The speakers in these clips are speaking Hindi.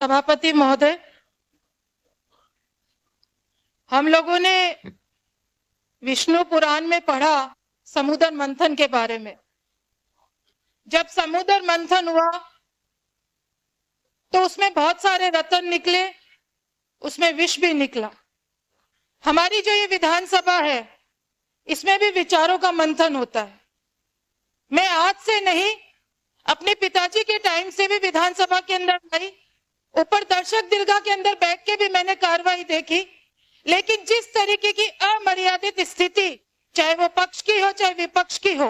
सभापति महोदय, हम लोगों ने विष्णु पुराण में पढ़ा समुद्र मंथन के बारे में। जब समुद्र मंथन हुआ तो उसमें बहुत सारे रत्न निकले, उसमें विष भी निकला। हमारी जो ये विधानसभा है, इसमें भी विचारों का मंथन होता है। मैं आज से नहीं, अपने पिताजी के टाइम से भी विधानसभा के अंदर गई, ऊपर दर्शक दीर्घा के अंदर बैठ के भी मैंने कार्रवाई देखी, लेकिन जिस तरीके की अमर्यादित स्थिति, चाहे वो पक्ष की हो चाहे विपक्ष की हो,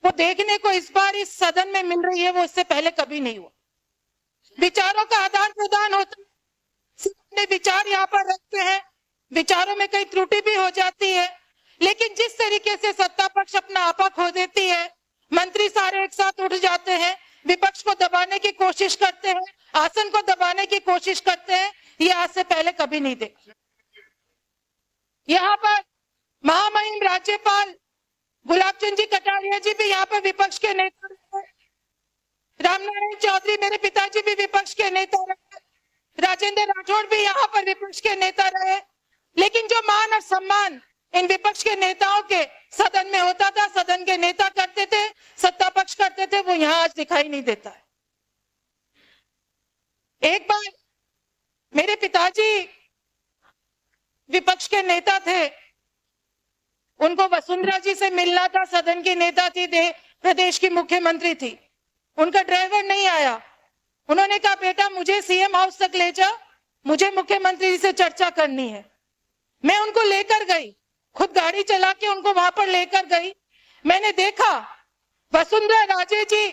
वो देखने को इस बार इस सदन में मिल रही है, वो इससे पहले कभी नहीं हुआ। विचारों का आदान प्रदान होता है, अपने विचार यहाँ पर रखते हैं, विचारों में कई त्रुटि भी हो जाती है, लेकिन जिस तरीके से सत्ता पक्ष अपना आपा खो देती है, मंत्री सारे एक साथ उठ जाते हैं, विपक्ष को दबाने की कोशिश करते हैं, आसन को दबाने की कोशिश करते हैं, ये आज से पहले कभी नहीं देखा। यहाँ पर महामहिम राज्यपाल गुलाब चंद जी कटारिया जी भी यहाँ पर विपक्ष के नेता रहे, रामनारायण चौधरी मेरे पिताजी भी विपक्ष के नेता रहे, राजेंद्र राठौड़ भी यहाँ पर विपक्ष के नेता रहे, लेकिन जो मान और सम्मान इन विपक्ष के नेताओं के सदन में होता था, सदन के नेता करते थे, सत्ता पक्ष करते थे, वो यहाँ आज दिखाई नहीं देता है। एक बार मेरे पिताजी विपक्ष के नेता थे, उनको वसुंधरा जी से मिलना था, सदन की नेता थी, प्रदेश की मुख्यमंत्री थी, उनका ड्राइवर नहीं आया। उन्होंने कहा, बेटा मुझे सीएम हाउस तक ले जा, मुझे मुख्यमंत्री जी से चर्चा करनी है। मैं उनको लेकर गई, खुद गाड़ी चला के उनको वहां पर लेकर गई। मैंने देखा वसुंधरा राजे जी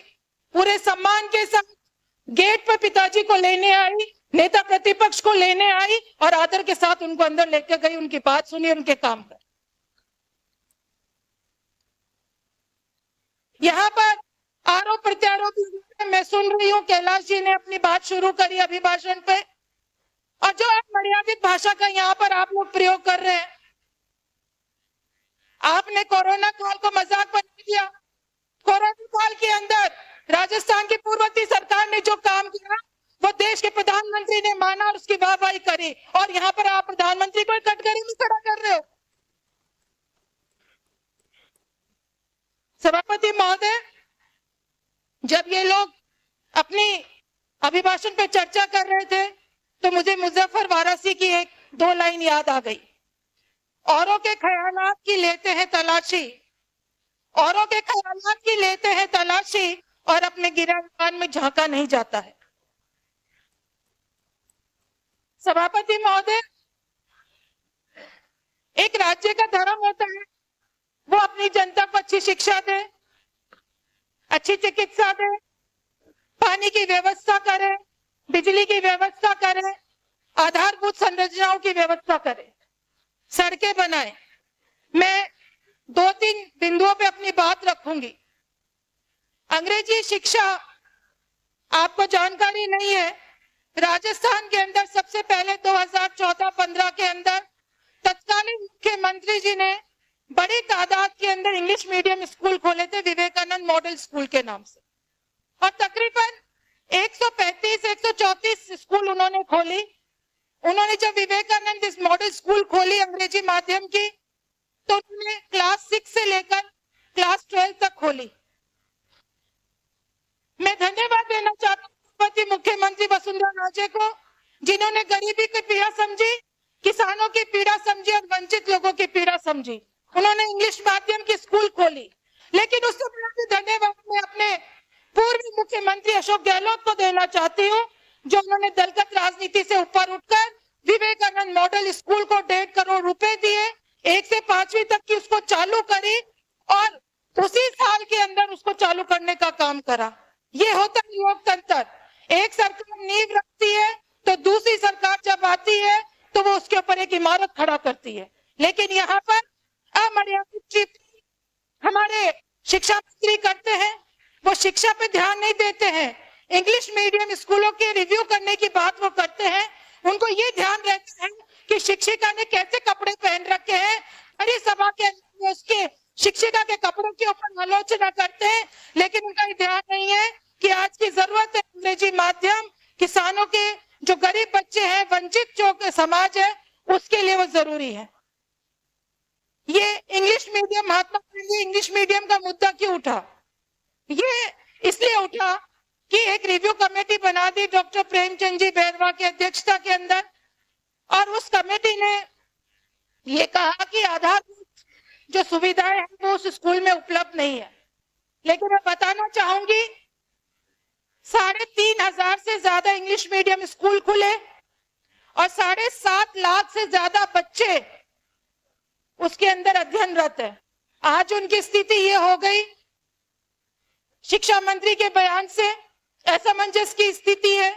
पूरे सम्मान के साथ गेट पर पिताजी को लेने आई, नेता प्रतिपक्ष को लेने आई और आदर के साथ उनको अंदर लेकर गई, उनकी बात सुनी, उनके काम कर। यहाँ पर आरोप प्रत्यारोप मैं सुन रही हूँ, कैलाश जी ने अपनी बात शुरू करी अभिभाषण पे, और जो अमर्यादित भाषा का यहाँ पर आप लोग प्रयोग कर रहे हैं। आपने कोरोना काल को मजाक बना दिया। कोरोना काल के अंदर राजस्थान की पूर्ववर्ती सरकार ने जो काम किया, वो देश के प्रधानमंत्री ने माना और उसकी वाहवाही करी, और यहाँ पर आप प्रधानमंत्री को कटघरे में खड़ा कर रहे हो। सभापति महोदय, जब ये लोग अपनी अभिभाषण पर चर्चा कर रहे थे, तो मुझे मुजफ्फर वारासी की एक दो लाइन याद आ गई। औरों के ख्यालात की लेते हैं तलाशी, औरों के ख्यालात की लेते हैं तलाशी, और अपने गिरफ्तार में झांका नहीं जाता है। सभापति महोदय, एक राज्य का धर्म होता है, वो अपनी जनता को अच्छी शिक्षा दे, अच्छी चिकित्सा दे, पानी की व्यवस्था करे, बिजली की व्यवस्था करे, आधारभूत संरचनाओं की व्यवस्था करे, सड़कें बनाए। मैं 2-3 बिंदुओं पे अपनी बात रखूंगी। अंग्रेजी शिक्षा आपको जानकारी नहीं है, राजस्थान के अंदर सबसे पहले 2014-15 के अंदर तत्कालीन मुख्यमंत्री जी ने बड़ी तादाद के अंदर इंग्लिश मीडियम स्कूल खोले थे, विवेकानंद मॉडल स्कूल के नाम से, और तकरीबन 135-134 स्कूल उन्होंने खोली। उन्होंने जब विवेकानंद इस मॉडल स्कूल खोली अंग्रेजी माध्यम की, तो उन्होंने क्लास 6 से लेकर क्लास 12 तक खोली। मैं धन्यवाद देना चाहता हूँ मुख्यमंत्री वसुंधरा राजे को, जिन्होंने गरीबी की पीड़ा समझी, किसानों की पीड़ा समझी और वंचित लोगों की पीड़ा समझी। उन्होंने इंग्लिश माध्यम की स्कूल खोली। लेकिन उससे बड़ा भी धन्यवाद मैं अपने पूर्व मुख्यमंत्री अशोक गहलोत को देना चाहती हूँ, जो उन्होंने दलगत राजनीति से ऊपर उठकर विवेकानंद मॉडल स्कूल को 1.5 करोड़ रुपए दिए, 1 से 5वीं तक की उसको चालू करी, और उसी साल के अंदर उसको चालू करने का काम करा। ये होता है लोकतंत्र। एक सरकार नींव रखती है, तो दूसरी सरकार जब आती है तो वो उसके ऊपर एक इमारत खड़ा करती है। लेकिन यहाँ पर अमर्यादित टिप्पणी हमारे शिक्षा मंत्री करते हैं, वो शिक्षा पे ध्यान नहीं देते हैं। इंग्लिश मीडियम स्कूलों के रिव्यू करने की बात वो करते हैं, उनको ये ध्यान रहता है कि शिक्षिका ने कैसे कपड़े पहन रखे हैं, बड़ी सभा के अंदर उसके शिक्षिका के कपड़ों के ऊपर आलोचना करते हैं, लेकिन उनका ध्यान नहीं है कि आज की जरूरत है अंग्रेजी माध्यम, किसानों के जो गरीब बच्चे हैं, वंचित जो समाज है, उसके लिए वो जरूरी है। ये English medium, Mahatma Gandhi English medium का मुद्दा क्यों उठा? ये इसलिए उठा कि एक रिव्यू कमेटी बना दी डॉक्टर प्रेमचंद जी बैरवा की अध्यक्षता के अंदर, और उस कमेटी ने ये कहा कि आधारभूत जो सुविधाएं हैं वो उस स्कूल में उपलब्ध नहीं है। लेकिन मैं बताना चाहूंगी 3,500 से ज्यादा इंग्लिश मीडियम स्कूल खुले और 7.5 लाख से ज्यादा बच्चे उसके अंदर अध्ययनरत है। आज उनकी स्थिति ये हो गई, शिक्षा मंत्री के बयान से असमंजस की स्थिति है।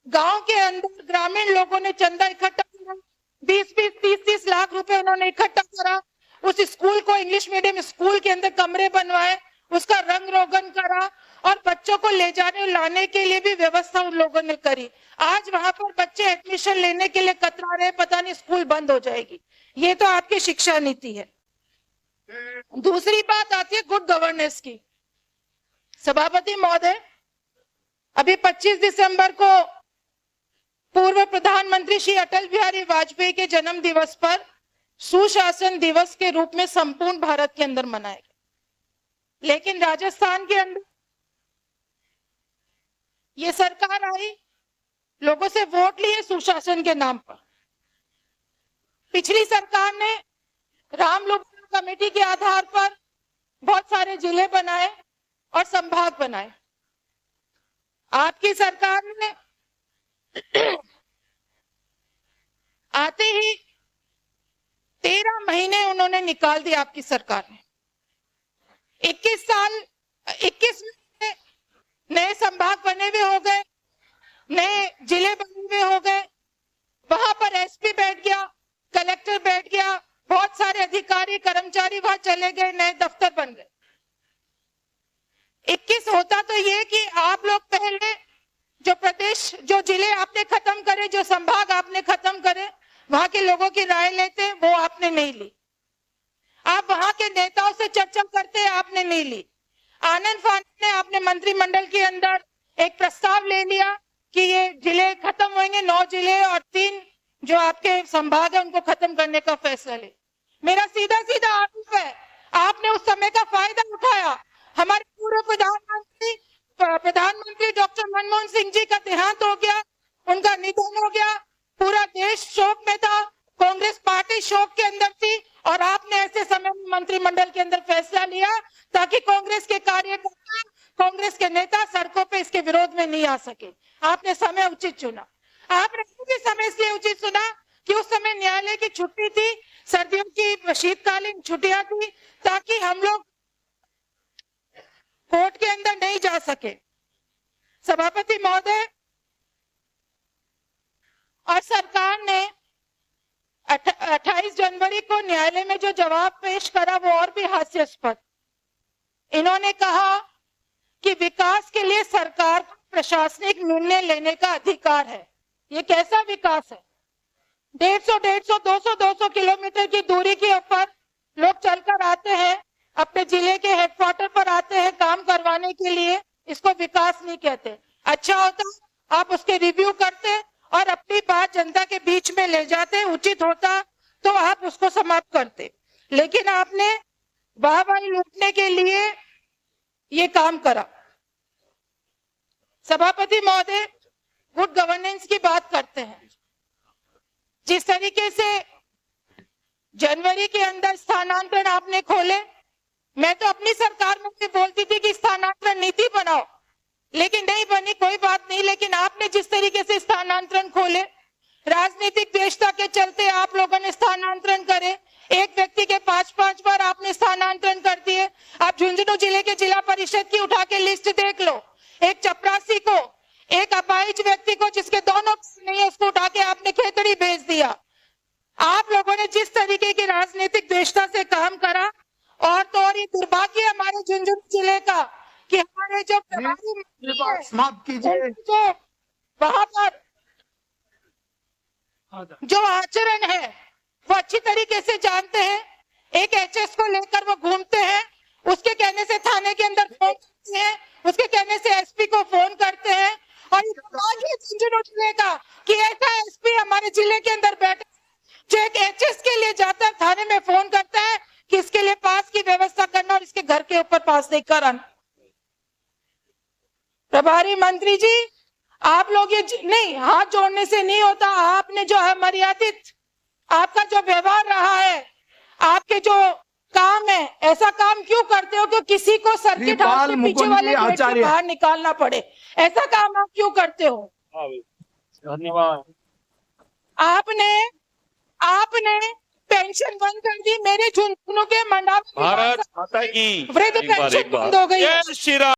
गांव के अंदर ग्रामीण लोगों ने चंदा इकट्ठा करा, 20-20, 30-30 लाख रुपए उन्होंने इकट्ठा करा। उस स्कूल को, इंग्लिश मीडियम स्कूल के अंदर कमरे बनवाए, उसका रंग रोगन करा और बच्चों को ले जाने लाने के लिए भी व्यवस्था उन लोगों ने करी। आज वहां पर बच्चे एडमिशन लेने के लिए कतरा रहे, पता नहीं स्कूल बंद हो जाएगी। ये तो आपकी शिक्षा नीति है। दूसरी बात आती है गुड गवर्नेंस की। सभापति महोदय, अभी 25 दिसंबर को पूर्व प्रधानमंत्री श्री अटल बिहारी वाजपेयी के जन्म दिवस पर सुशासन दिवस के रूप में संपूर्ण भारत के अंदर मनाया गया। लेकिन राजस्थान के अंदर ये सरकार आई, लोगों से वोट लिए सुशासन के नाम पर। पिछली सरकार ने रामलोकन कमेटी के आधार पर बहुत सारे जिले बनाए और संभाग बनाए। आपकी सरकार ने आते ही 13 महीने उन्होंने निकाल दिया। आपकी सरकार ने 21 में नए संभाग बने हुए हो गए, नए जिले बने हुए हो गए, वहां पर एसपी बैठ गया, कलेक्टर बैठ गया, बहुत सारे अधिकारी कर्मचारी वहां चले गए, नए दफ्तर बन गए। 21 होता तो ये कि आप लोग पहले जो प्रदेश, जो जिले आपने खत्म करे, जो संभाग आपने खत्म करे, वहां के लोगों की राय लेते, वो आपने नहीं ली। आप वहां के नेताओं से चर्चा करते, आपने नहीं ली। आनंद फानन ने आपने मंत्रिमंडल के अंदर एक प्रस्ताव ले लिया कि ये जिले खत्म होंगे, 9 जिले और 3 जो आपके संभाग है उनको खत्म करने का फैसला ले। मेरा सीधा सीधा आरोप है, आपने उस समय का फायदा उठाया। हमारे पूर्व प्रधानमंत्री डॉक्टर मनमोहन सिंह जी का देहांत हो गया, उनका निधन हो गया, पूरा देश शोक में था, कांग्रेस पार्टी शोक के अंदर थी, और आपने ऐसे समय में मंत्रिमंडल के अंदर फैसला लिया ताकि कांग्रेस के कार्यकर्ता, कांग्रेस के नेता सड़कों पे इसके विरोध में नहीं आ सके। आपने समय उचित चुना। आपने भी समय इसलिए उचित चुना कि उस समय न्यायालय की छुट्टी थी, सर्दियों की शीतकालीन छुट्टियां थी, ताकि हम लोग कोर्ट के अंदर नहीं जा सके। सभापति महोदय, और सरकार ने 28 जनवरी को न्यायालय में जो जवाब पेश करा वो और भी हास्यास्पद। इन्होंने कहा कि विकास के लिए सरकार को प्रशासनिक निर्णय लेने का अधिकार है। ये कैसा विकास है? 150, 200 किलोमीटर की दूरी के ऊपर लोग चलकर आते हैं, अपने जिले के हेडक्वार्टर पर आते हैं काम करवाने के लिए। इसको विकास नहीं कहते। अच्छा होता आप उसके रिव्यू करते और अपनी बात जनता के बीच में ले जाते, उचित होता तो आप उसको समाप्त करते। लेकिन आपने वाहवाही लूटने के लिए ये काम करा। सभापति महोदय, गुड गवर्नेंस की बात करते हैं। जिस तरीके से जनवरी के अंदर स्थानांतरण आपने खोले, मैं तो अपनी सरकार में भी बोलती थी कि स्थानांतरण नीति बनाओ, लेकिन नहीं बनी, कोई बात नहीं। लेकिन आपने जिस तरीके से स्थानांतरण खोले, राजनीतिक द्वेषता के चलते आप लोगों ने स्थानांतरण करे। एक व्यक्ति के 5-5 बार आपने स्थानांतरण कर दिए। आप झुंझुनू जिले के जिला परिषद की उठा के लिस्ट देख लो। एक चपरासी को, एक अपाहिज व्यक्ति को जिसके दोनों नहीं है, उसको उठा के आपने खेतड़ी भेज दिया। आप लोगों ने जिस तरीके की राजनीतिक द्वेषता से काम करा, और तो और ये दुर्भाग्य हमारे झुंझुनू जिले का कि हमारे जो समाप्त कीजिए, जो वहां पर जो आचरण है वो अच्छी तरीके से जानते हैं। एक एचएस को लेकर वो घूमते हैं, उसके कहने से थाने के अंदर फोन करते हैं, उसके कहने से एसपी को फोन करते हैं, और आज ये झुंझुनू जिले का कि ऐसा एसपी हमारे जिले के अंदर बैठा जो एक एचएस के लिए जाता है, थाने में फोन करता है कि इसके लिए पास की व्यवस्था करना और इसके घर के ऊपर पास नहीं कराना। प्रभारी मंत्री जी, आप लोग ये नहीं, हाथ जोड़ने से नहीं होता। आपने जो है मर्यादित, आपका जो व्यवहार रहा है, आपके जो काम है, ऐसा काम क्यों करते हो कि किसी को सर्किट हाउस के पीछे वाले गेट से बाहर निकालना पड़े? ऐसा काम आप क्यों करते हो? धन्यवाद। आपने पेंशन बंद कर दी, मेरे झुंझुनू के मंडावी भारत माता की वृद्ध एक बार, पेंशन एक बार। बंद हो गई है। जय श्री राम।